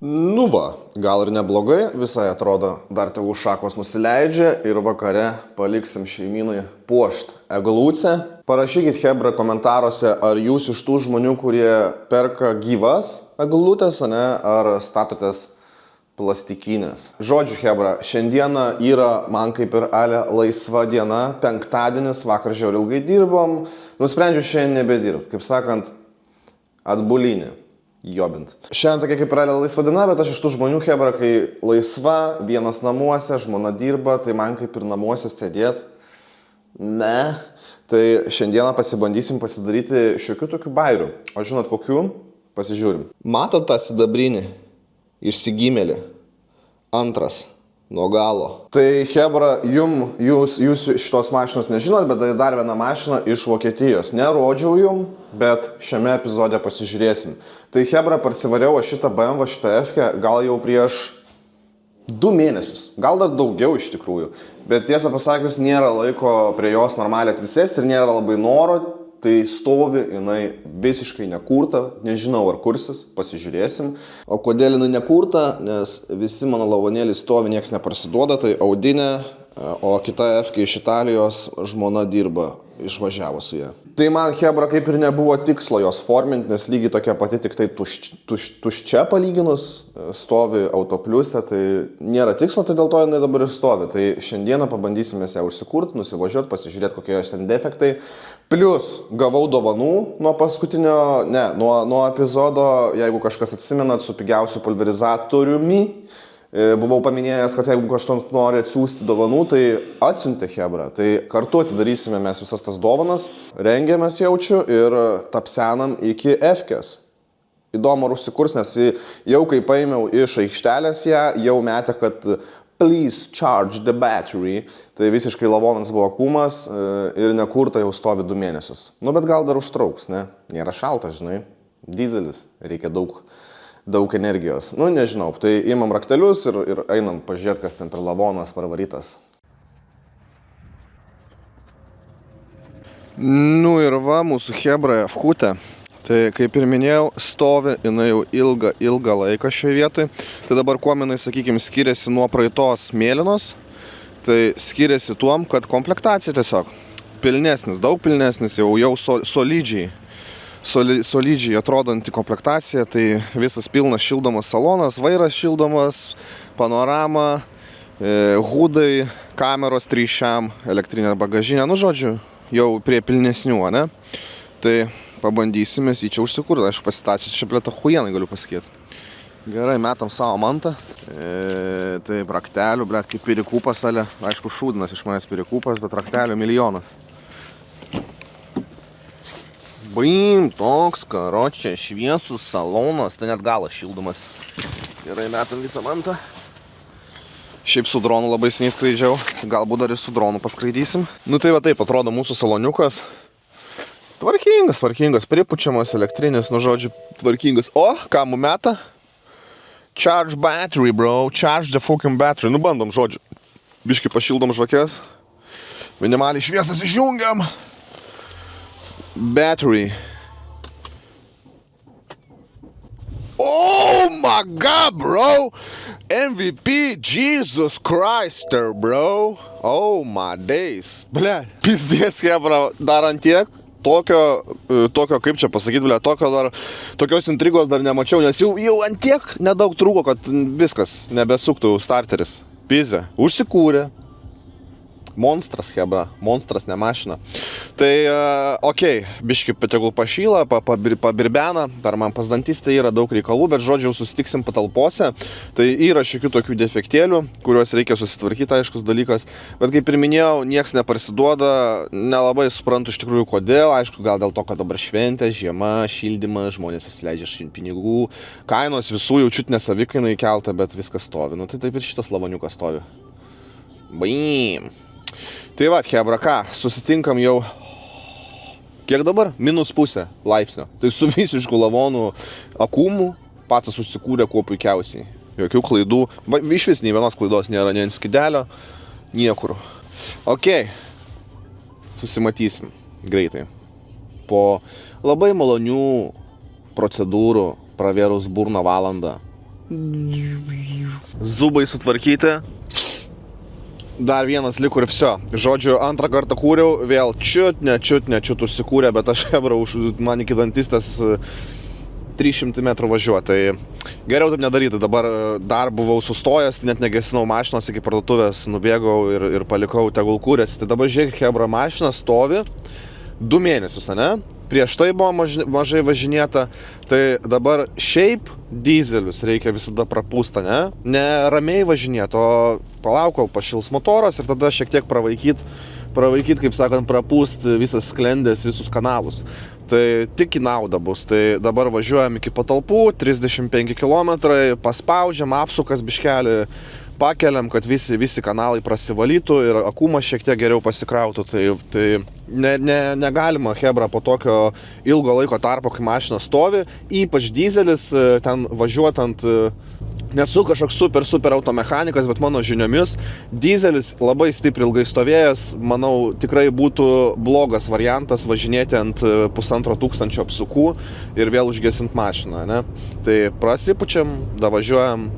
Nu va, gal ir neblogai, visai atrodo, dar tėvų šakos nusileidžia ir vakare paliksim šeimynai puošt eglutę. Parašykit chebra komentaruose, ar jūs iš tų žmonių, kurie perka gyvas eglutės, ar statotės plastikinės. Žodžiu, chebra, šiandieną yra man kaip ir laisva diena, penktadienis, vakar žiauriai ilgai dirbom, nusprendžiu šiandien nebedirbt, kaip sakant, atbulinį. Jobint. Šiandien tokia kaip yra laisva diena, bet aš iš tų žmonių, chebra, kai laisva, vienas namuose, žmona dirba, tai man kaip ir namuose sėdėt. Ne. Tai šiandieną pasibandysim pasidaryti šiokių tokių bairių. O žinot kokių? Pasižiūrim. Matot tą sidabrinį? Išsigimėlį. Antras. Nuo galo. Tai chebra, jūs šitos mašinos nežinot, bet tai dar viena mašina iš Vokietijos. Nerodžiau jum, bet šiame epizode pasižiūrėsim. Tai chebra, parsivariau šitą BMW, šitą F-kę gal jau prieš 2 mėnesius. Gal dar daugiau iš tikrųjų. Bet tiesą pasakius, nėra laiko prie jos normaliai atsisėsti ir nėra labai noro. Tai stovi, jinai visiškai nekurta, nežinau ar kursis, pasižiūrėsim. O kodėl jinai nekurta, nes visi mano lavonėliai stovi, nieks neparsiduoda, tai audinė, o kita F-kę iš Italijos žmona dirba, išvažiavo su ją. Tai man, chebra, kaip ir nebuvo tikslo jos forminti, nes lygiai tokia pati, tik tai tuščia palyginus, stovi autopliuse, tai nėra tikslo, tai dėl to jinai dabar ir stovi. Tai šiandieną pabandysime ją užsikurti, nusivažiuoti, pasižiūrėti, kokie jos ten defektai. Plius gavau dovanų nuo paskutinio, nuo epizodo, jeigu kažkas atsimenat, su pigiausiu pulverizatoriumi. Buvau paminėjęs, kad jeigu kažkas nori atsiųsti dovanų, tai atsiuntė chebra. Tai kartu atidarysime mes visas tas dovanas, rengiamės jaučiu ir tapsenam iki F-kės. Įdomu ar užsikurs, nes jau kai paėmiau iš aikštelės ją, jau metė, kad please charge the battery. Tai visiškai lavonas buvo kūmas ir nekurta jau stovi 2 mėnesius. Nu, bet gal dar užtrauks, ne? Nėra šalta, žinai. Dizelis, reikia daug energijos. Nu, nežinau, tai imam raktelius ir einam pažiūrėti, kas ten per lavonas parvarytas. Nu ir va, mūsų chebra F-kutė. Tai kaip ir minėjau, stovi jinai jau ilgą laiką šioje vietoje. Tai dabar kuo jinai, sakykime, skiriasi nuo praeitos mėlynos, tai skiriasi tuom, kad komplektacija tiesiog pilnesnis, daug pilnesnis, jau solidžiai atrodanti komplektacija, tai visas pilnas šildomas salonas, vairas šildomas, panorama, hudai, kameros 3, elektrinė bagažinė, nu žodžiu, jau prie pilnesnių, ne? Tai pabandysime į čia užsikurti, aišku, pasitačius čia plėtą huienai galiu pasakyti. Gerai, metam savo mantą, tai raktelių, blėt, kaip pirikūpas, aišku, šūdinas iš manęs pirikūpas, bet raktelių milijonas. Baim, toks, karočią, šviesus salonas, tai net galas šildomas. Gerai, metam visą mantą. Šiaip su dronu labai seniai skraidžiau, galbūt dar ir su dronu paskraidysim. Nu tai va taip atrodo mūsų saloniukas. Tvarkingas, pripučiamas, elektrinis, nu žodžiu, tvarkingas. O, ką mu meta? Charge battery, bro, charge the fucking battery. Nu bandom, žodžiu, biškai pašildom žvakės. Minimaliai šviesas išjungiam. Battery. Oh my god, bro! MVP, Jesus Christ, bro! Oh my days. Ble, pizdės, hebra, dar ant tiek. Tokio, kaip čia pasakyti, ble, tokios intrigos dar nemačiau, nes jau ant tiek nedaug trūko, kad viskas, nebesuktų starteris. Pizė, užsikūrė. Monstras, hebra, monstras, ne mašina. Tai, okei, biški tegul pašyla, pabirbena, dar man pas dantistą yra daug reikalų, bet žodžiu, susitiksim patalpose. Tai yra šiokių tokių defektėlių, kuriuos reikia susitvarkyti, aiškus dalykas. Bet kaip ir minėjau, nieks neparsiduoda, nelabai suprantu iš tikrųjų kodėl, aišku, gal dėl to, kad dabar šventė, žiema, šildymas, žmonės išsileidžia pinigų, kainos visų jau čiut nesavikainai kelta, bet viskas stovi. Nu tai taip ir šitas lavoniukas stovi. Baim. Tai va, hebra, ką, susitinkam jau Kiek dabar? -0,5 laipsnio. Tai su visišku lavonų akumu pats užsikūrė kuo puikiausiai. Jokių klaidų. Iš vis nei vienos klaidos nėra, nei ant skidelio, niekur. Ok. Susimatysim greitai. Po labai malonių procedūrų pravėrus burną valandą. Zubai sutvarkyti. Dar vienas liko ir viso. Žodžiu, antrą kartą kūriau, vėl čiut užsikūrė, bet aš hebra man iki dantistės 300 metrų važiuoju. Tai geriau taip nedaryti. Dabar dar buvau sustojęs, net negesinau mašinos iki parduotuvės, nubėgau ir palikau tegul kūrėsi. Tai dabar žiūrėk, hebra, mašina stovi 2 mėnesius, ne? Prieš tai buvo mažai važinėta, tai dabar šiaip dizelius reikia visada prapūstą, ne? Ne ramiai važinėti, o palauk, kol pašils motoras ir tada šiek tiek pravaikyt, kaip sakant, prapūst visas sklendės, visus kanalus. Tai tik į naudą bus. Tai dabar važiuojam iki patalpų, 35 km, paspaudžiam, apsukas biškelį, pakeliam, kad visi kanalai prasivalytų ir akumas šiek tiek geriau pasikrautų. Tai negalima, hebra, po tokio ilgo laiko tarpo, kai mašina stovi, ypač dizelis, ten važiuotant, nesu kažkoks super automechanikas, bet mano žiniomis, dizelis labai stipriai ilgai stovėjęs, manau, tikrai būtų blogas variantas važinėti ant 1500 apsukų ir vėl užgesint mašiną, ne? Tai prasipučiam, davažiuojam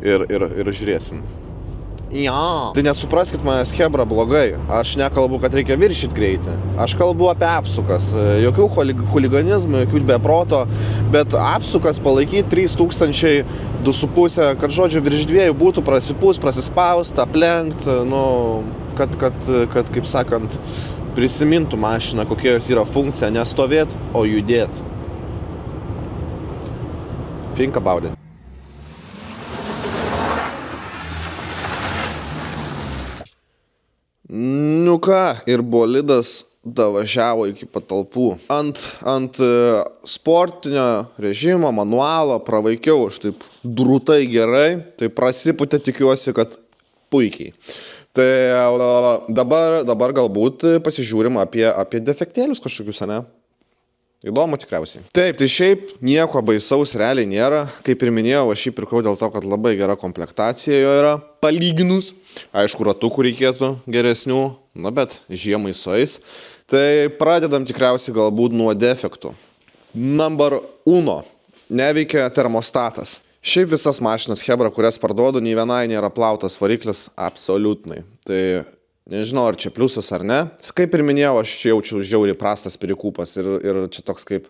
ir žiūrėsim. Ja. Tai nesupraskit manęs, hebra, blogai. Aš nekalbu, kad reikia viršyti greitį. Aš kalbu apie apsukas. Jokių chuliganizmų, jokių beproto, bet apsukas palaikyti 3000, 2,5, kad žodžiu virš 2 būtų prasispaust, aplenkt, nu, kad, kaip sakant, prisimintų mašiną, kokia jos yra funkcija, nestovėt, o judėt. Think about it. Nu ką, ir bolidas davažiavo iki patalpų. Ant sportinio režimo, manualo pravaikiau aš taip drūtai gerai, tai prasipūtė, tikiuosi, kad puikiai. Tai dabar galbūt pasižiūrim apie defektėlius kažkokius, ne? Įdomu tikriausiai. Taip, tai šiaip nieko baisaus realiai nėra. Kaip ir minėjau, aš jį pirkau dėl to, kad labai gera komplektacija jo yra. Palyginus. Aišku, ratukų reikėtų geresnių, bet žiemai sueis. Tai pradedam tikriausiai galbūt nuo defektų. Number 1. Neveikia termostatas. Šiaip visas mašinas hebra, kurias parduodu, nei vienai nėra plautas variklis, absoliutnai. Tai nežinau, ar čia pliusas ar ne. Kaip ir minėjau, aš čia jaučiu žiauriai prastas perikūpas ir čia toks kaip,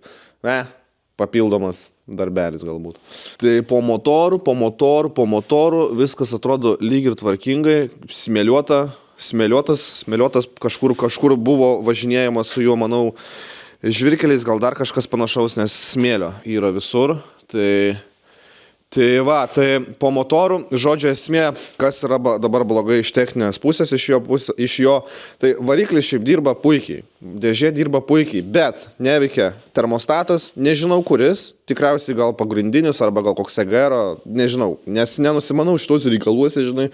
papildomas darbelis galbūt. Tai po motorų viskas atrodo lyg ir tvarkingai, smėliotas kažkur buvo važinėjimas su juo, manau, žvirkeliais, gal dar kažkas panašaus, nes smėlio yra visur. Tai po motorų, žodžio esmė, kas yra dabar blogai iš techninės pusės, iš jo, tai variklis šiaip dirba puikiai, dėžė dirba puikiai, bet neveikia termostatas, nežinau kuris, tikriausiai gal pagrindinis arba gal koks EGR, nežinau, nes nenusimanau šitos reikaluose, žinai,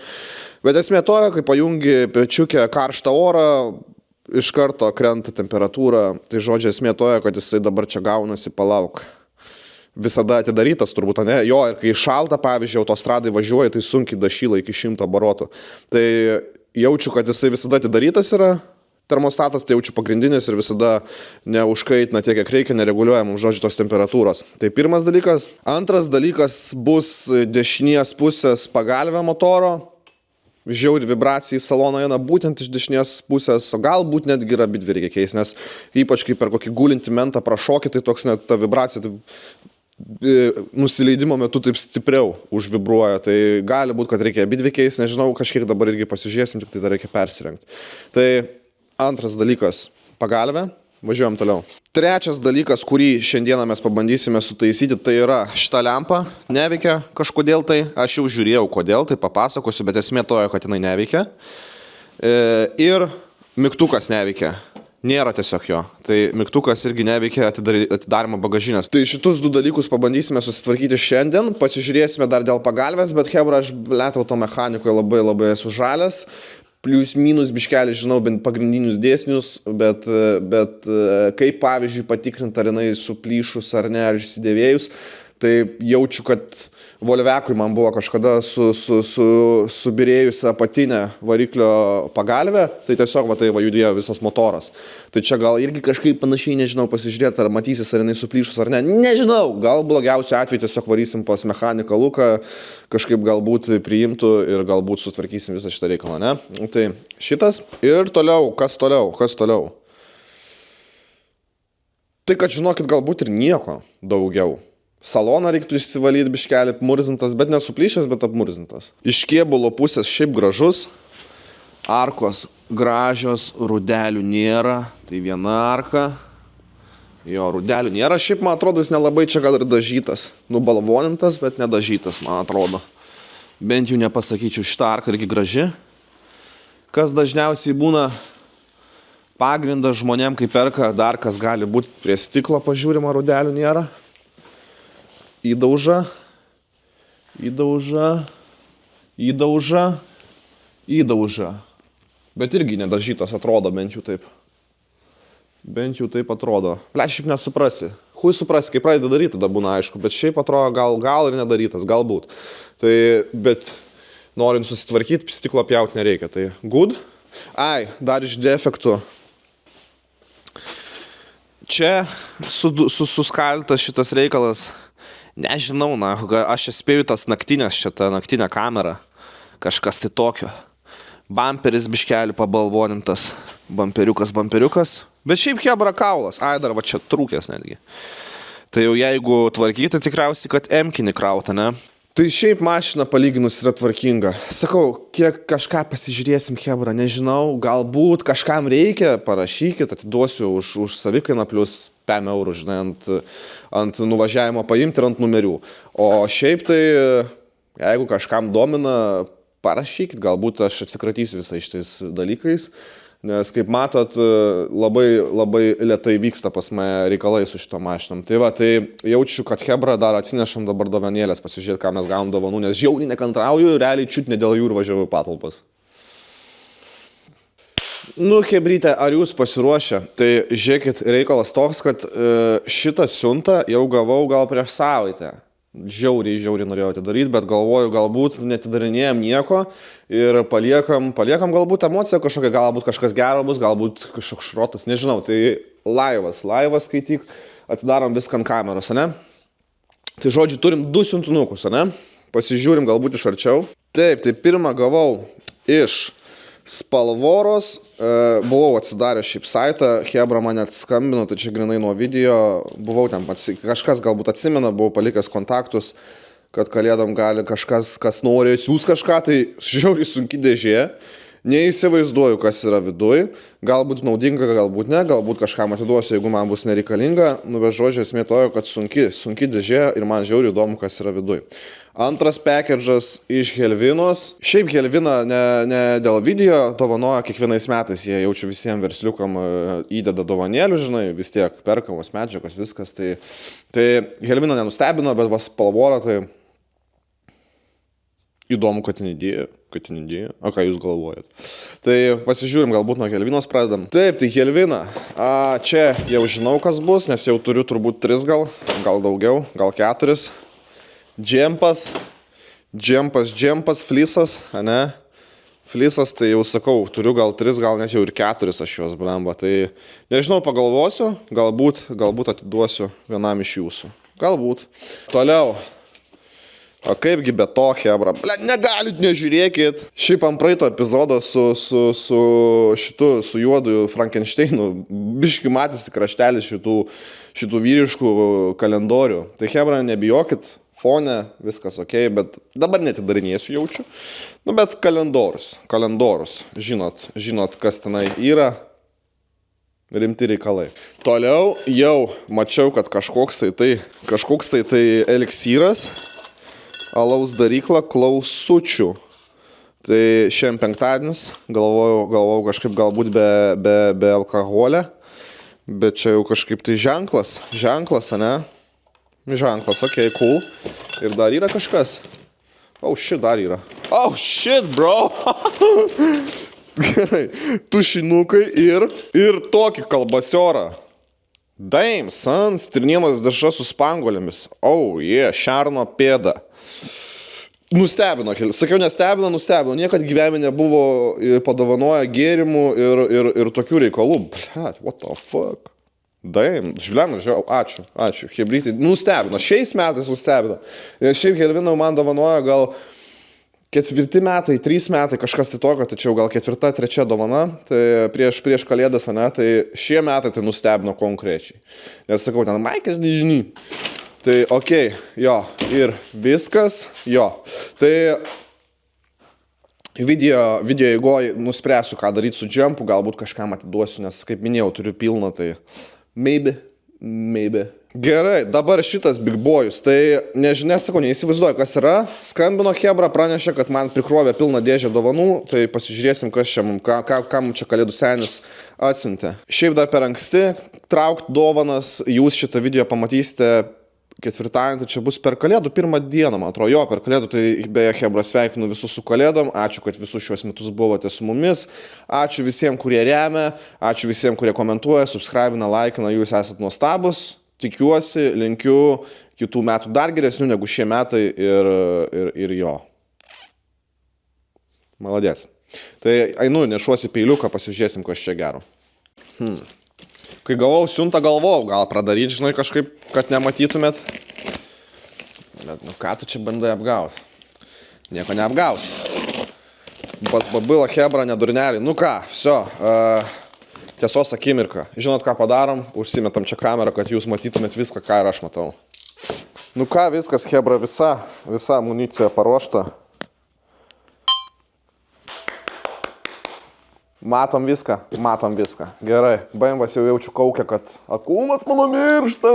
bet esmė to, kai pajungi pečiukę karštą orą, iš karto krenta temperatūra, tai žodžio esmė to, kad jisai dabar čia gaunasi, palauk. Visada atidarytas turbūt, ne? Jo, ir kai šalta, pavyzdžiui, autostradai važiuoja, tai sunkiai dašyla iki 100 barotų. Tai jaučiu, kad jisai visada atidarytas yra, termostatas, tai jaučiu pagrindinis ir visada neužkaitina tiek, kiek reikia, nereguliuojam, žodžiu, tos temperatūros. Tai pirmas dalykas. Antras dalykas bus dešinės pusės pagalvė motoro. Žiauri vibracija į saloną eina būtent iš dešinės pusės, o galbūt netgi ir abidvi reikia keisti, nes ypač kai per kokį gulintį mentą prašokį, tai toks net ta vibracija tai nusileidimo metu taip stipriau užvibruoja, tai gali būti, kad reikia abidvi keisti, nežinau, kažkiek dabar irgi pasižiūrėsim, tik tai dar reikia persirengti. Tai antras dalykas – pagalvė, važiuojam toliau. Trečias dalykas, kurį šiandieną mes pabandysime sutaisyti, tai yra šita lempa, neveikia kažkodėl tai, aš jau žiūrėjau kodėl, tai papasakosiu, bet esmė tojo, kad jinai neveikia. Ir mygtukas neveikia. Nėra tiesiog jo. Tai mygtukas irgi neveikia atidarimo bagažinės. Tai šitus 2 dalykus pabandysime susitvarkyti šiandien. Pasižiūrėsime dar dėl pagalvės, bet hebra, aš automechanikoje labai esu žalias. plius minus biškelį žinau bent pagrindinius dėsnius, bet kaip pavyzdžiui patikrinti, ar jinai suplyšus ar ne, ar išsidėvėjus, tai jaučiu, kad Volvekui man buvo kažkada subirėjusi apatinė variklio pagalvė, tai tiesiog va, tai va, judėjo visas motoras. Tai čia gal irgi kažkaip panašiai, nežinau, pasižiūrėti, ar matysis, ar jinai suplyšus ar ne. Nežinau, gal blogiausiu atveju tiesiog varysim pas mechaniką Luką, kažkaip galbūt priimtų ir galbūt sutvarkysim visą šitą reikalą, ne? Tai šitas ir toliau, kas toliau? Tai kad žinokit, galbūt ir nieko daugiau. Saloną reiktų išsivalyti biškelį, apmurzintas, bet nesuplyšęs, bet apmurzintas. Iš kėbulo pusės šiaip gražus, arkos gražios, rudelių nėra, tai viena arka. Jo, rudelių nėra, šiaip man atrodo jis nelabai čia gal ir dažytas. Nubalvonintas, bet nedažytas, man atrodo. Bent jau nepasakyčiau, šitą arką irgi graži. Kas dažniausiai būna pagrindas žmonėm, kai perka, dar kas gali būti prie stiklo pažiūrima, rudelių nėra. Įdauža. Bet irgi nedažytas atrodo, bent jau taip. Atrodo. Ble, šiaip nesuprasi. Hui suprasi, kai pradeda daryti, tada būna aišku, bet šiaip atrodo gal ir nedarytas, galbūt. Tai, bet norint susitvarkyti, stiklo pjauti nereikia, tai good. Ai, dar iš defektų. Čia suskaltas šitas reikalas. Nežinau, na, aš spėju tas naktinės, šitą naktinę kamerą, kažkas tai tokio. Bamperis biškelį pabalvonintas, bamperiukas, bet šiaip hebra kaulas, ai dar va čia trūkęs netgi. Tai jau jeigu tvarkyti, tikriausiai, kad M-kinį krautą, ne? Tai šiaip mašina palyginus yra tvarkinga. Sakau, kiek kažką pasižiūrėsim hebra, nežinau, galbūt kažkam reikia, parašykit, atiduosiu už savikainą plus 5 eurų, žinai, ant nuvažiavimo paimti ir ant numerių. O šiaip tai, jeigu kažkam domina, parašykit, galbūt aš atsikratysiu visais šitais dalykais, nes, kaip matot, labai lėtai vyksta pas mane reikalai su šito mašinom. Tai va, tai jaučiu, kad hebra dar atsinešam dabar dovanėlės, pasižiūrėti, ką mes gavom dovanų, nes žiauriai nekantrauju, realiai čiut ne dėl jų ir važiavau į patalpas. Nu, hebryte, ar jūs pasiruošę? Tai žiūrėkit, reikalas toks, kad šitą siuntą jau gavau gal prieš savaitę. Žiauriai norėjau atidaryti, bet galvoju, galbūt netidarinėjom nieko ir paliekam galbūt emociją kažkokią, galbūt kažkas gero bus, galbūt kažkoks šrotas, nežinau. Tai laivas, skaityk, atidarom viską ant kameros, ne? Tai žodžiu, turim 2 siuntinukus, ne? Pasižiūrim galbūt iš arčiau. Taip, tai pirmą gavau iš Spalvoros, buvau atsidaręs šiaip saitą, hebra mane atskambino, tai čia grinai nuo video, buvau ten pats, kažkas galbūt atsimena, buvau palikęs kontaktus, kad kalėdom gali kažkas, kas nori siūs kažką, tai žiauriai sunki dėžė, neįsivaizduoju, kas yra viduj, galbūt naudinga, galbūt ne, galbūt kažkam atiduosiu, jeigu man bus nereikalinga, nu bet žodžiu, esmė tojo, kad sunki dėžė ir man žiauriai įdomu, kas yra viduj. Antras package'as iš Helvinos. Šiaip Helvina ne dėl video dovanoja kiekvienais metais, jie jaučiu visiems versliukam įdeda dovanėlių, žinai, vis tiek perkamos medžiagos, viskas. Tai Helvina nenustebino, bet va Spalvora, tai įdomu, kad ten įdėjo. O ką jūs galvojat? Tai pasižiūrim, galbūt nuo Helvinos pradedam. Taip, tai Helvina. Čia jau žinau, kas bus, nes jau turiu turbūt 3 gal daugiau, gal 4. Džempas, flisas, ne? Flisas, tai jau sakau, turiu gal 3, gal net jau ir 4 aš juos, blemba. Tai nežinau, pagalvosiu, galbūt atiduosiu vienam iš jūsų. Galbūt. Toliau. O kaipgi be to, hebra? Ble, negalit, nežiūrėkit. Šiaip ant praeito epizodo su juodu Frankensteinu biški matėsi kraštelis šitų vyriškų kalendorių. Tai hebra, nebijokit. Fone, viskas ok, bet dabar netidarinėsiu jaučiu. Nu, bet kalendorus. Žinot, kas tenai yra. Rimti reikalai. Toliau jau mačiau, kad kažkoks tai eliksyras. Alaus darykla klausučių. Tai šiandien penktadienis. Galvojau kažkaip galbūt be alkoholio. Bet čia jau kažkaip tai ženklas, ane? Ženklas, ok, cool. Ir dar yra kažkas. Oh shit, dar yra. Oh shit, bro. Gerai, tušinukai ir tokį kalbasiorą. Daim, son, stirnienos dešra su spangolėmis. Šerno pėda. Nustebino, sakiau, nustebino. Niekad gyvenime nebuvo padovanoję gėrimų ir tokių reikalų. Blet, what the fuck? Daim, žiūrėjau, ačiū. Hebrytai, nustebino, šiais metais nustebino. Šiaip Helvinau man dovanoja gal 4 metai, 3 metai, kažkas tai tokio, tačiau gal 4, 3 dovana, tai prieš kalėdas, ne, tai šie metai tai nustebino konkrečiai. Nes sakau, ten Maikas nežinai. Tai okei, jo, ir viskas, jo. Tai video eigoj nuspręsiu, ką daryti su jumpu, galbūt kažkam atiduosiu, nes kaip minėjau, turiu pilną, tai maybe. Gerai, dabar šitas big boyus, tai sakau, neįsivaizduoju, kas yra. Skambino Hebra, pranešė, kad man prikrovė pilną dėžę dovanų, tai pasižiūrėsim, kas čia mums, ką mums čia kalėdų senis atsiuntė. Šiaip dar per anksti traukti dovanas, jūs šitą video pamatysite ketvirtadienį, tai čia bus per kalėdų 1 dieną, man atrodo, jo, per kalėdų, tai beje, Hebra, sveikinu visus su kalėdom, ačiū, kad visus šios metus buvote su mumis, ačiū visiems, kurie remia, ačiū visiems, kurie komentuoja, subscribina, laikina, jūs esat nuostabus, tikiuosi, linkiu kitų metų dar geresnių negu šie metai ir jo. Maladės. Tai einu, nešuosi peiliuką, pasižiūrėsim, kas čia gero. Kai gavau siuntą, galvojau, gal pradaryti, žinai, kažkaip, kad nematytumėt. Bet, ką tu čia bandai apgauti? Nieko neapgausi. Babila Hebra, nedurneliai. Ką, viso, tiesos akimirka. Žinot, ką padarom? Užsimetam čia kamerą, kad jūs matytumėt viską, ką ir aš matau. Ką, viskas, Hebra, visa amunicija paruošta. Matom viską. Gerai. Baimvas jau jaučiu kaukę, kad akumas mano miršta.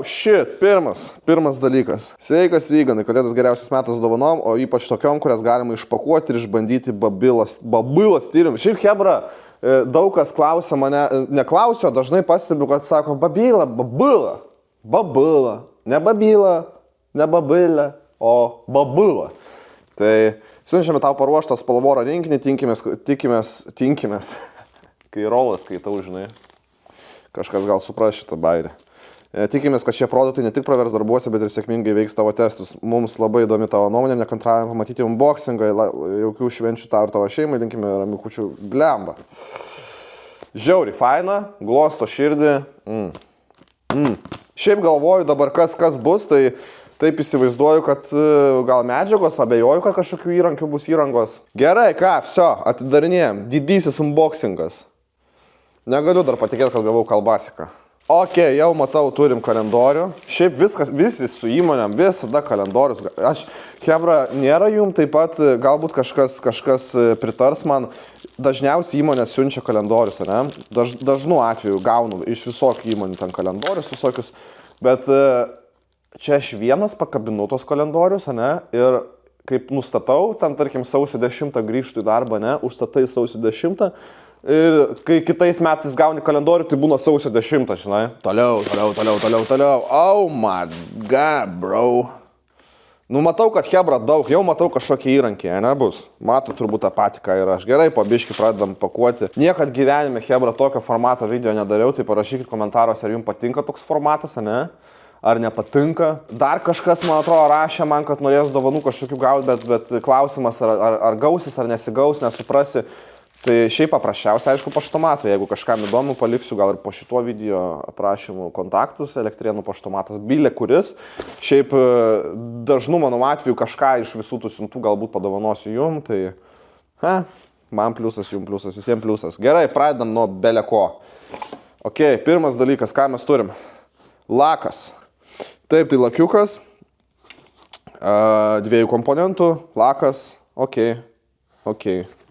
Shit. Pirmas dalykas. Sveikas veganai, kalėdos geriausias metas dovanom, o ypač tokiom, kurias galima išpakuoti ir išbandyti babilas stiliumi. Šiaip Hebra, daug kas klausia mane, neklausio, dažnai pastebiu, kad sako babila. Ne babila, o babila. Tai siunčiame tau paruoštą spalvorą rinkinį, tinkimės, kai rolas skaitau, žinai, kažkas gal supras šitą bairį. Tikimės, kad šie produktai ne tik pravers darbuose, bet ir sėkmingai veiks tavo testus. Mums labai įdomi tavo nuomonė, nekantraujam pamatyti unboxingą, jaukių švenčių tau ir tavo šeimai, linkime ramikučių blemba. Žiauri, faina, glosto širdį. Šiaip galvoju dabar, kas bus, tai taip įsivaizduoju, kad gal medžiagos, abejoju, kad kažkokių įrankių bus įrangos. Gerai, viso, atidarinėjom. Didysis unboxingas. Negaliu dar patikėti, kad gavau kalbasiką. Jau matau, turim kalendorių. Šiaip visi su įmonėm, visada kalendorius. Hebra, nėra jum taip pat, galbūt kažkas pritars man. Dažniausiai įmonės siunčia kalendorius, ne? Dažnu atveju gaunu iš visokių įmonių ten kalendorius visokius, bet čia aš vienas pakabinu tos kalendorius, ne, ir kaip nustatau, ten tarkim sausio 10 grįžtų į darbą, ne, užstatai sausio 10 ir kai kitais metais gauni kalendorių, tai būna sausio 10, žinai. Toliau. Oh my god, bro. Matau, kad Hebra daug, jau matau kažkokį įrankį, nebus. Matau turbūt tą patį, ką ir aš. Gerai, po biškį pradedam pakuoti. Niekad gyvenime Hebra tokio formato video nedariau, tai parašykit komentaruose, ar jums patinka toks formatas, ne? Ar nepatinka. Dar kažkas, man atrodo, rašė man, kad norės dovanų kažkokių gauti, bet klausimas, ar gausis, ar nesigaus, nesuprasi. Tai šiaip paprasčiausia, aišku, paštomatai. Jeigu kažkam įdomu, paliksiu gal ir po šituo video aprašymų kontaktus, Elektrėnų paštomatas bylė kuris. Šiaip dažnu mano atveju kažką iš visų tų siuntų galbūt padovanosiu jum, tai man pliusas, jum pliusas, visiems pliusas. Gerai, pradedam nuo beleko. Pirmas dalykas, ką mes turim? Lakas. Taip, tai lakiukas, 2 komponentų, lakas,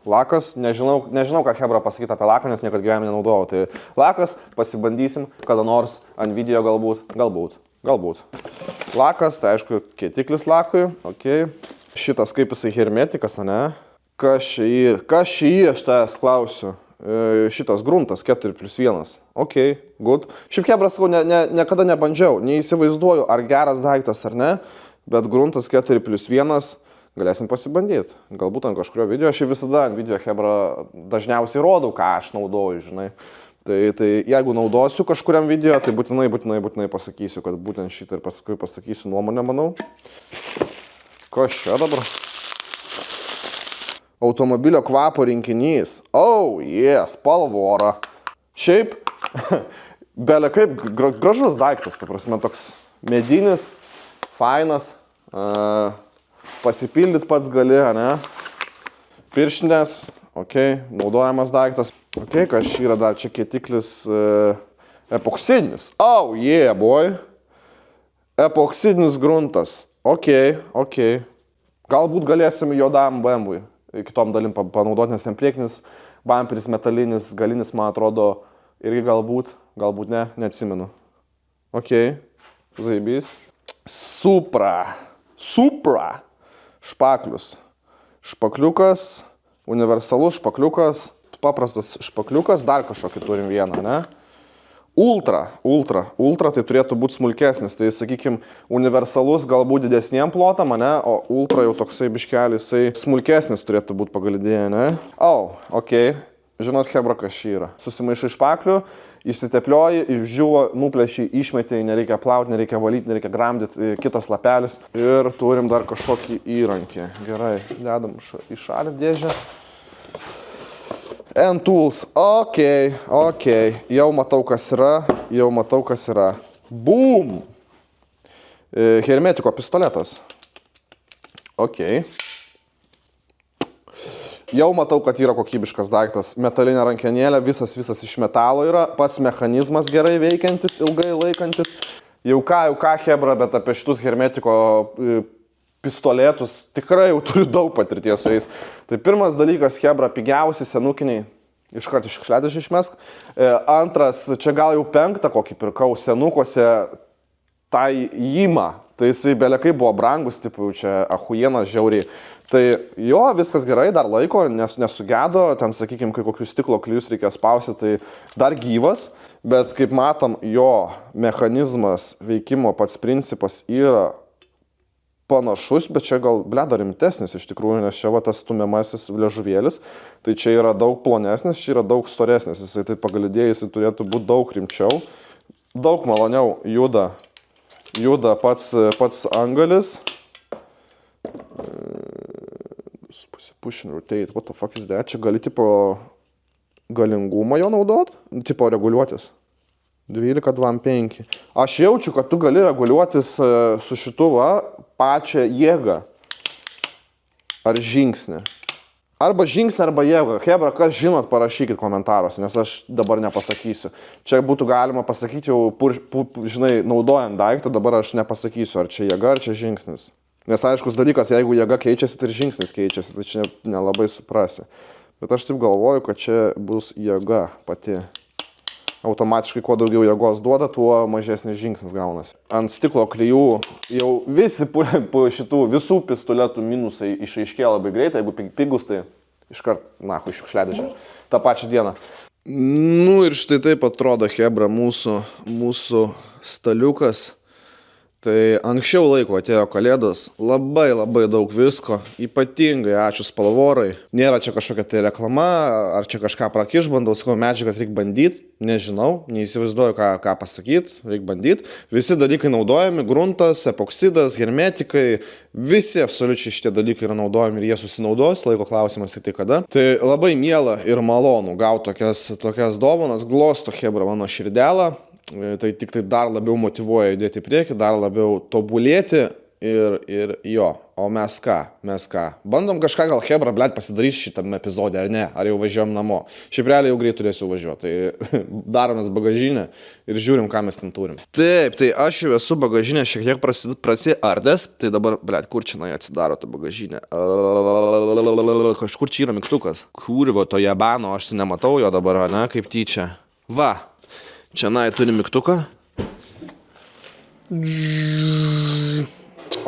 lakas, nežinau, ką Hebra pasakyti apie laką, nes niekad gyvenime nenaudojau, tai lakas, pasibandysim, kada nors ant video galbūt. Lakas, tai aišku, kietiklis lakui, šitas kaip jisai hermetikas, ne? Kas čia aš tavęs klausiu? Šitas gruntas 4+1. Good. Šiaip Hebra, sakau, niekada nebandžiau, neįsivaizduoju, ar geras daiktas ar ne, bet gruntas 4+1, galėsim pasibandyti. Galbūt ant kažkurio video, aš visada ant video Hebra dažniausiai rodau, ką aš naudoju, žinai. Tai jeigu naudosiu kažkuriam video, tai būtinai pasakysiu, kad būtent šitą ir paskui pasakysiu nuomonę, manau. Kas čia dabar? Automobilio kvapo rinkinys. Oh, spalvora. Šiaip, belė kaip gražus daiktas, ta prasme, toks medinis, fainas, pasipildyt pats gali, ne? Pirštinės, naudojamas daiktas. Kas čia yra dar, čia kietiklis epoksidinis. Oh, boy. Epoksidinis gruntas. Galbūt galėsim juodam BMW kitom dalim panaudoti, nes ten priekinis bamperis metalinis, galinis, man atrodo, irgi galbūt ne, neatsimenu. Zaibys. Supra. Špaklius. Špakliukas, universalus špakliukas, paprastas špakliukas, dar kažkokį turim vieną, ne? Ultra, tai turėtų būti smulkesnis, tai sakykime, universalus galbūt didesniem plotam, ne? O ultra jau toksai biškelis, jisai smulkesnis turėtų būti pagal idėją, ne? Žinot, Hebra, kas šį yra. Susimaišai špaklių, išsiteplioji, išdžiuvo, nuplėšiai, išmetėjai, nereikia plauti, nereikia valyti, nereikia gramdyti, kitas lapelis. Ir turim dar kažkokį įrankį. Gerai, dedam į šalį dėžę. N-Tools, jau matau, kas yra. Boom! Hermetiko pistoletas. Jau matau, kad yra kokybiškas daiktas. Metalinė rankenėlė, visas iš metalo yra. Pats mechanizmas gerai veikiantis, ilgai laikantis. Jau ką, Hebra, bet apie šitus hermetiko pistoletus tikrai jau turiu daug patirties su jais. Tai pirmas dalykas, Hebra, pigiausi senukiniai. Iškart iš šiukšliadėžę išmesk. Antras, čia gal jau 5 kokį pirkau senukose tai Jima. Tai jisai belekai buvo brangus, tipo, čia ahujienas žiauriai. Tai jo, viskas gerai, dar laiko, nesugedo, ten, sakykime, kai kokius stiklo klijus reikia spausti, tai dar gyvas, bet kaip matom, jo mechanizmas, veikimo pats principas yra panašus, bet čia gal, dar rimtesnis iš tikrųjų, nes čia va tas stumiamasis liežuvėlis, tai čia yra daug plonesnis, čia yra daug storesnis, jisai tai pagal idėją, jisai turėtų būti daug rimčiau, daug maloniau juda pats angalis. Push and rotate, what the fuck is that? Čia gali tipo galingumą jo naudot, tipo reguliuotis. 12,25. Aš jaučiu, kad tu gali reguliuotis su šituva pačią jėgą. Ar žingsnį. Arba žingsnį, arba jėgą. Hebra, kas žinot, parašykit komentaruose, nes aš dabar nepasakysiu. Čia būtų galima pasakyti jau, žinai, naudojant daiktą, dabar aš nepasakysiu, ar čia jėga, ar čia žingsnis. Nes aiškus dalykas, jeigu jėga keičiasi, tai ir žingsnis keičiasi, tai čia nelabai suprasi. Bet aš taip galvoju, kad čia bus jėga pati. Automatiškai, kuo daugiau jėgos duoda, tuo mažesnis žingsnis gaunasi. Ant stiklo klijų jau visi šitų visų pistoletų minusai išaiškėjo labai greitai. Jeigu pigus, tai iškart, šiukšliadėžę. Ta pačią dieną. Nu ir štai taip atrodo, Hebra, mūsų staliukas. Tai anksčiau laiko atėjo kalėdos, labai daug visko, ypatingai ačiū spalvorai. Nėra čia kažkokia tai reklama, ar čia kažką prakiš, bandau, sakau, medžiagas reikia bandyti, nežinau, neįsivaizduoju, ką pasakyti, reikia bandyti. Visi dalykai naudojami, gruntas, epoksidas, hermetikai, visi absoliučiai šitie dalykai yra naudojami ir jie susinaudos, laiko klausimas tik tai kada. Tai labai miela ir malonu gauti tokias dovanas, glosto Hebra mano širdelą. Tai tik tai dar labiau motyvuoja judėti į priekį, dar labiau tobulėti ir jo. O mes ką? Bandom kažką gal Hebra, blėt, pasidarys šitame epizode, ar ne? Ar jau važiuojam namo? Šiaip realiai jau greit turėsiu važiuoti. Tai daromės bagažinę ir žiūrim, ką mes ten turim. Taip, tai aš jau esu bagažinę šiek tiek prasiardęs. Tai dabar, blėt, kur čia atsidaro ta bagažinė? Kažkur čia yra mygtukas. Kurvo to jabano, aš nematau jo dabar, ne? Kaip tyčia. Va. Čia turi mygtuką.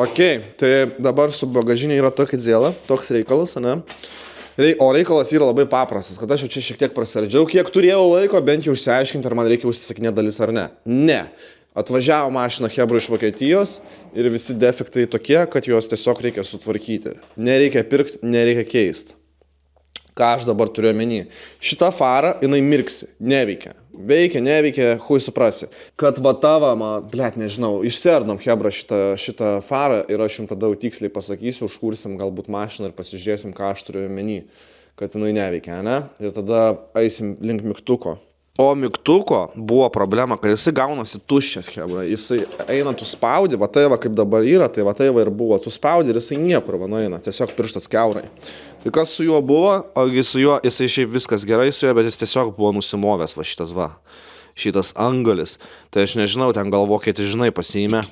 Ok, tai dabar su bagažinė yra tokia dzėla, toks reikalas, ne? O reikalas yra labai paprastas, kad aš jau čia šiek tiek prasardžiau, kiek turėjau laiko bent jau išsiaiškinti, ar man reikia užsisakinėti dalis ar ne. Ne. Atvažiavo mašina Hebra iš Vokietijos ir visi defektai tokie, kad juos tiesiog reikia sutvarkyti. Nereikia pirkti, nereikia keisti. Ką aš dabar turiu omeny? Šita fara, jinai mirksi, neveikia. Veikia, neveikia, hui suprasi. Kad va tava, nežinau, išsiardom Hebra šitą farą ir aš jums tada jau tiksliai pasakysiu, užkursim galbūt mašiną ir pasižiūrėsim, ką aš turiu omeny, kad jinai neveikia, ne? Ir tada eisim link mygtuko. O mygtuko buvo problema, kad jisai gaunasi tuščias, Hebra. Jisai eina, tu spaudi, va tai va kaip dabar yra, tai va tai va ir buvo. Tu spaudi ir jisai niekur va nueina, tiesiog pirštas kiaurai. Tai kas su juo buvo, ogi su juo, jisai šiaip viskas gerai su juo, bet jis tiesiog buvo nusimovęs va šitas angalis. Tai aš nežinau, ten gal vokietis, žinai, pasiėmė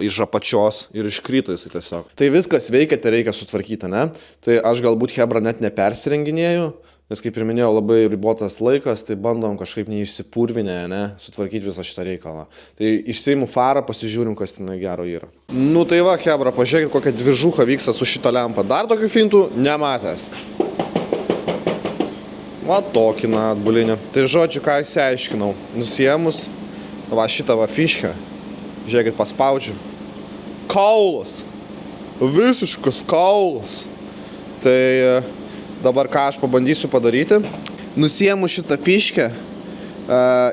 iš apačios ir iškrito jisai tiesiog. Tai viskas veikia, tai reikia sutvarkyti, ne? Tai aš galbūt Hebra net nepersirenginėjau. Nes kaip ir minėjau, labai ribotas laikas, tai bandom kažkaip neišsipurvinę, ne, sutvarkyti visą šitą reikalą. Tai išseimu farą, pasižiūrim, kas ten gero yra. Nu tai va, Hebra, pažiūrėkit, kokia dvižuha vyksta su šitą lempą. Dar tokių fintų nematęs. Va tokį atbulinį. Tai žodžiu, ką įsiaiškinau. Nusiemus, va šitą va fiškę. Žiūrėkit, paspaudžiu. Kaulas. Visiškas kaulas. Tai dabar ką aš pabandysiu padaryti. Nusiemu šitą fiškę.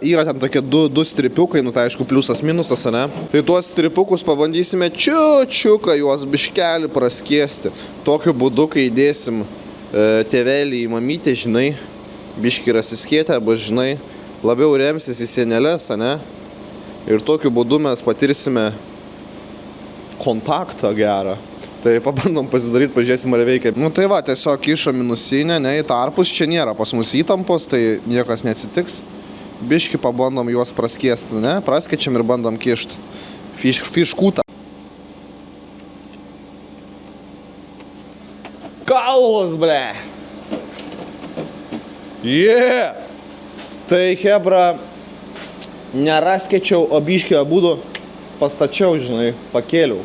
Yra ten tokie du stripiukai, nu tai aišku pliusas minusas, ne? Tai tuos stripiukus pabandysime čiučiuką juos biškelį praskiesti. Tokiu būdu, kai įdėsim tėvelį į mamytę, žinai, biškį rasiskėtę, arba žinai, labiau remsis į sienelės, ne? Ir tokiu būdu mes patirsime kontaktą gerą. Tai pabandom pasidaryti, pažiūrėsim, ar veikia. Nu tai va, tiesiog kišo minusinę, ne į tarpus. Čia nėra pas mus įtampos, tai niekas neatsitiks. Biškį pabandom juos praskiesti, ne? Praskečiam ir bandom kišti fiškutą. Kaulas, ble! Yeah! Tai Hebra, neraskečiau, o biškį abudu pastačiau, žinai, pakėliau.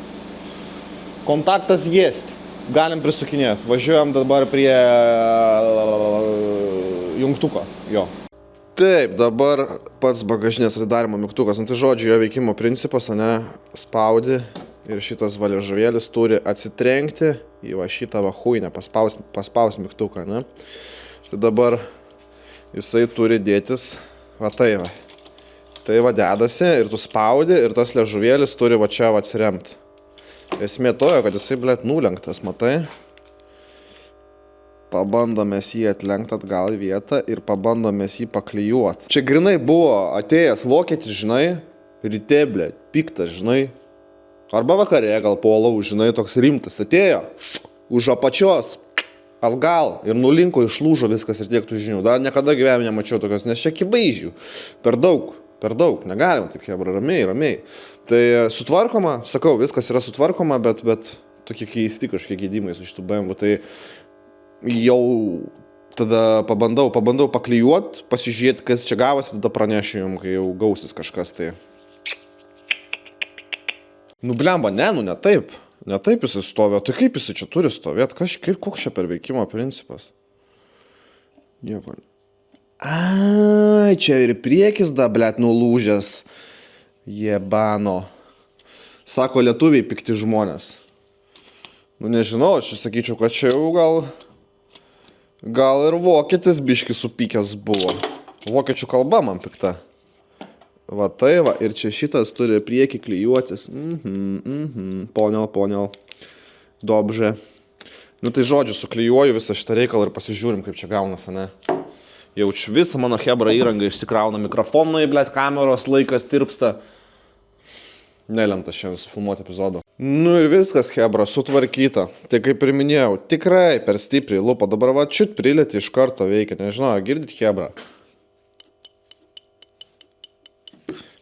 Kontaktas jest. Galim prisukinėti. Važiuojam dabar prie jungtuko. Jo. Taip, dabar pats bagažinės atidarimo mygtukas. Nu tai žodžiu, jo veikimo principas, ne, spaudi ir šitas valiežuvėlis turi atsitrenkti į va šitą va huinę, paspaus mygtuką, ne. Tai dabar jisai turi dėtis va tai va. Tai va dedasi ir tu spaudi ir tas liežuvėlis turi va čia va atsiremti. Esmė tojo, kad jisai, blėt, nulenktas, matai. Pabandom mes jį atlenkti atgal į vietą ir pabandom mes jį paklijuoti. Čia grinai buvo atėjęs vokietis, žinai, ryte, blėt, piktas, žinai. Arba vakarė gal polau, žinai, toks rimtas. Atėjo už apačios, atgal ir nulinko, išlūžo viskas ir tiek tų žinių. Dar niekada gyvenime nemačiau tokios, nes čia kibaižių. Per daug, negalim taip, Hebra, ramiai. Tai sutvarkoma, sakau, viskas yra sutvarkoma, bet tokie keisti kažkiek gedimai su šitų BMW. Tai jau tada pabandau paklijuoti, pasižiūrėti, kas čia gavosi, tada pranešiu jums, kai jau gausis kažkas. Tai nu blemba, ne taip. Ne taip jisai stovė. Tai kaip jisai čia turi stovėti? Koks čia per veikimo principas? Nieko. Ai, čia ir priekis da, blėt, nulūžęs. Jebano. Sako, lietuviai pikti žmonės. Nu nežinau, aš sakyčiau, kad čia jau gal ir vokietis biški supykęs buvo. Vokiečių kalba man pikta. Va tai va, ir čia šitas turi priekį klijuotis. Ponial. Dobrze. Nu tai žodžiu, suklijuoju visą šitą reikalą ir pasižiūrim, kaip čia gaunasi, ne? Jaučiu visą mano Hebra įrangą, išsikrauna mikrofonai, blėt, kameros, laikas tirpsta. Nelemta šiandien sufilmuoti epizodą. Nu ir viskas, Hebra, sutvarkyta. Tai kaip ir minėjau, tikrai per stipriai lupa. Dabar va, čiut prilėti iš karto veikia. Nežinau, girdit, Hebra?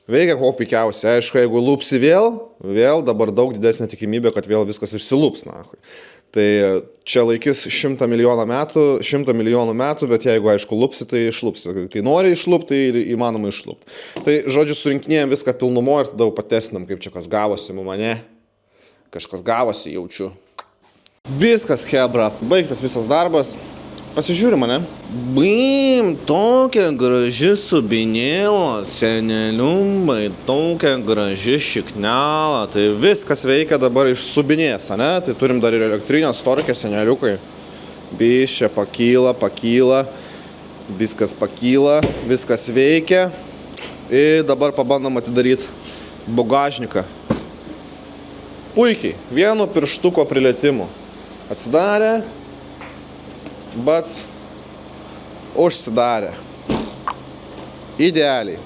Veikia kuo puikiausiai. Aišku, jeigu lupsi vėl dabar daug didesnė tikimybė, kad vėl viskas išsilups, nahui. Tai čia laikys 100 milijonų metų, bet jeigu, aišku, lupsi, tai išlupsi. Kai nori išlupti, tai įmanoma išlupti. Tai, žodžiu, surinkinėjom viską pilnumo ir tada patestinam, kaip čia kas gavosi, mane. Kažkas gavosi, jaučiu. Viskas, Hebra. Baigtas visas darbas. Pasižiūri mane. Bim, tokia graži subinėla, seneliumbai, tokia graži šiknela. Tai viskas veikia dabar iš subinės, ne? Tai turim dar ir elektrinę storkę, seneliukai. Biščia pakyla. Viskas pakyla, viskas veikia. Ir dabar pabandom atidaryti bagažniką. Puikiai, vienu pirštuko prilietimu. Atsidarė. Bats užsidarė. Idealiai.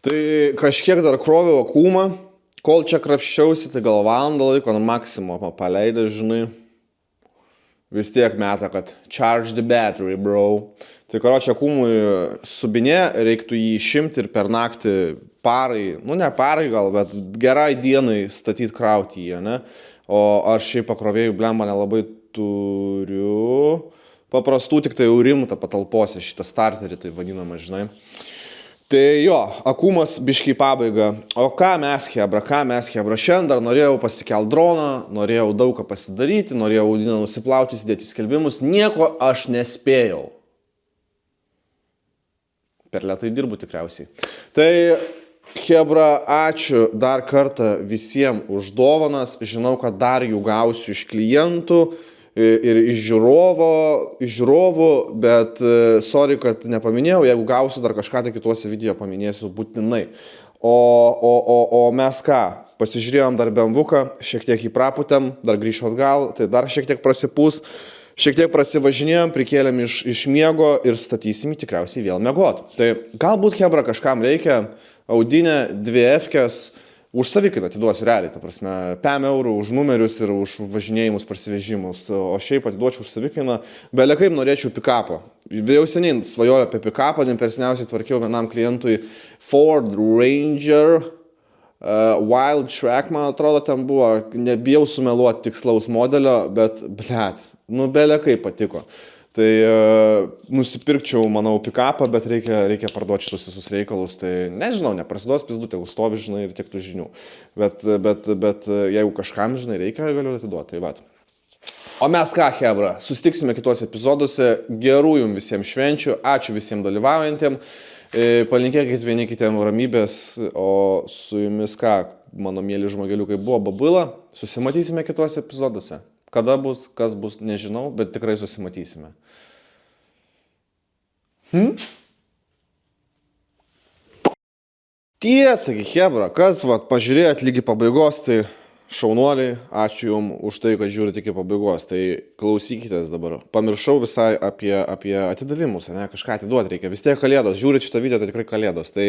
Tai kažkiek dar kroviau akūmą. Kol čia krapščiausi, tai gal valandą laiko, maksimumą paleidė, žinai. Vis tiek meta, kad charge the battery, bro. Tai karočią akūmui subinė, reiktų jį išimti ir per naktį parai, ne parai gal, bet gerai dienai statyti krauti jį, ne? O aš šiaip pakrovėjų blemba nelabai turiu. Paprastų tik tai jau rimta patalpose šitą starterį, tai vadinama, žinai. Tai jo, akūmas biškai pabaiga. O ką mes, Hebra? Šiandien dar norėjau pasikelt droną, norėjau daug ką pasidaryti, norėjau audinę nusiplauti, įsidėti skelbimus. Nieko aš nespėjau. Per lėtai dirbu tikriausiai. Tai, Hebra, ačiū dar kartą visiems už dovanas. Žinau, kad dar jų gausiu iš klientų ir iš žiūrovų, bet sorry, kad nepaminėjau, jeigu gausiu dar kažką, tai kituose video paminėsiu būtinai. O mes ką? Pasižiūrėjom dar BMW-ką, šiek tiek įpraputėm, dar grįšiu atgal, tai dar šiek tiek prasipūs, šiek tiek prasivažinėjom, prikėlėm iš miego ir statysim tikriausiai vėl miegot. Tai galbūt, Hebra, kažkam reikia audinę 2F-kės, už savikainą atiduosiu realiai, ta prasme, 5 eurų už numerius ir už važinėjimus, parsivežimus, o šiaip atiduočiau už savikainą, belekaip norėčiau pick-upą. Jau seniai svajoju apie pick-upą, ne per seniausiai tvarkiau vienam klientui Ford Ranger Wild Track, man atrodo, ten buvo, nebijau sumeluoti tikslaus modelio, bet, belekaip patiko. Tai nusipirkčiau, manau, pick-upą, bet reikia parduoti šitus visus reikalus. Tai nežinau, neprasiduos pizdu, tegu stovi, žinai, ir tiek tų žinių. Bet jeigu kažkam, žinai, reikia, galiu atiduoti. Tai vat. O mes ką, Hebra, susitiksime kituose epizoduose. Gerų jums visiems švenčių. Ačiū visiems dalyvaujantiems. Palinkėkit vieni kitiem ramybės. O su jumis ką, mano mėly žmogeliukai, buvo Babila. Susimatysime kituose epizoduose. Kada bus, kas bus, nežinau, bet tikrai susimatysime. Tiesa, Hebra, kas pažiūrėjot lygi pabaigos, tai šaunuoliai, ačiū jums už tai, kad žiūrite iki pabaigos. Tai klausykitės dabar. Pamiršau visai apie atidavimus, ne, kažką atiduoti reikia. Vis tiek kalėdos, žiūrit šitą video, tai tikrai kalėdos. Tai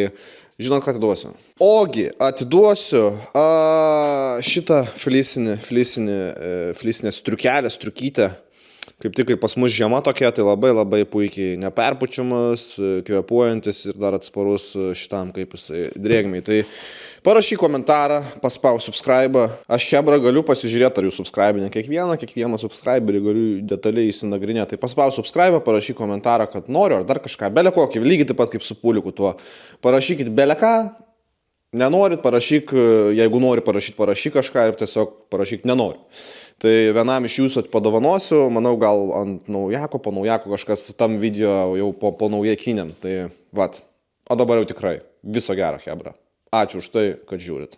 žinot, ką atiduosiu. Ogi, atiduosiu šitą flisinę striukytę. Kaip tik, kai pas mus žiema tokia, tai labai puikiai neperpučiamas, kvėpuojantis ir dar atsparus šitam, kaip jisai drėgmiai. Tai parašyk komentarą, paspaus subscribe. Aš, Hebra, galiu pasižiūrėti, ar jūs subscribinė. Kiekvieną subscriberį galiu detaliai įsinagrinėti. Tai paspaus subscribe, parašyk komentarą, kad noriu, ar dar kažką. Belekokį, lygiai taip pat kaip su puliku tuo. Parašykit beleką. Nenorit, parašyk, jeigu nori parašyk kažką ir tiesiog parašyk nenori. Tai vienam iš jūsų padovanosiu, manau, gal ant naujako, po naujako kažkas tam video jau po naujakiniam. Tai vat, o dabar jau tikrai viso gero, Hebra. Ačiū už tai, kad žiūrit.